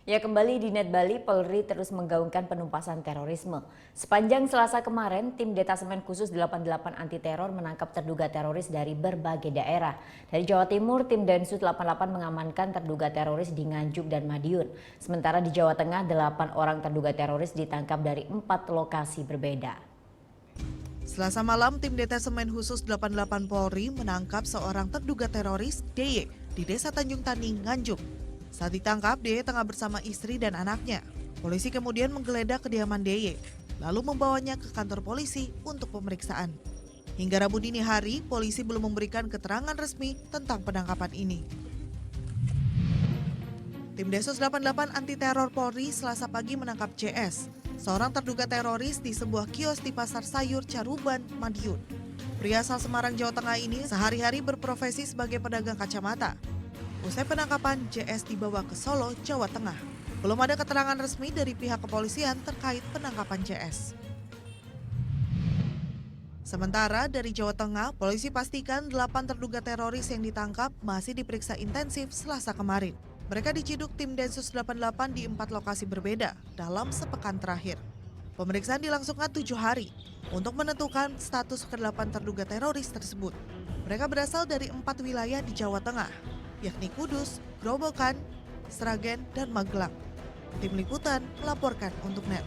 Ya, kembali di Net Bali, Polri terus menggaungkan penumpasan terorisme. Sepanjang Selasa kemarin, tim Detasemen Khusus 88 Anti Teror menangkap terduga teroris dari berbagai daerah. Dari Jawa Timur, tim Densus 88 mengamankan terduga teroris di Nganjuk dan Madiun. Sementara di Jawa Tengah, 8 orang terduga teroris ditangkap dari 4 lokasi berbeda. Selasa malam, tim Detasemen Khusus 88 Polri menangkap seorang terduga teroris DY di Desa Tanjung Tani, Nganjuk. Saat ditangkap, DY tengah bersama istri dan anaknya. Polisi kemudian menggeledah kediaman DY, lalu membawanya ke kantor polisi untuk pemeriksaan. Hingga Rabu dini hari, polisi belum memberikan keterangan resmi tentang penangkapan ini. Tim Densus 88 Anti Teror Polri Selasa pagi menangkap CS, seorang terduga teroris di sebuah kios di Pasar Sayur Caruban, Madiun. Pria asal Semarang, Jawa Tengah ini sehari-hari berprofesi sebagai pedagang kacamata. Usai penangkapan, JS dibawa ke Solo, Jawa Tengah. Belum ada keterangan resmi dari pihak kepolisian terkait penangkapan JS. Sementara dari Jawa Tengah, polisi pastikan 8 terduga teroris yang ditangkap masih diperiksa intensif Selasa kemarin. Mereka diciduk tim Densus 88 di 4 lokasi berbeda dalam sepekan terakhir. Pemeriksaan dilangsungkan 7 hari untuk menentukan status ke-8 terduga teroris tersebut. Mereka berasal dari 4 wilayah di Jawa Tengah, yakni Kudus, Grobogan, Sragen, dan Magelang. Tim Liputan melaporkan untuk NET.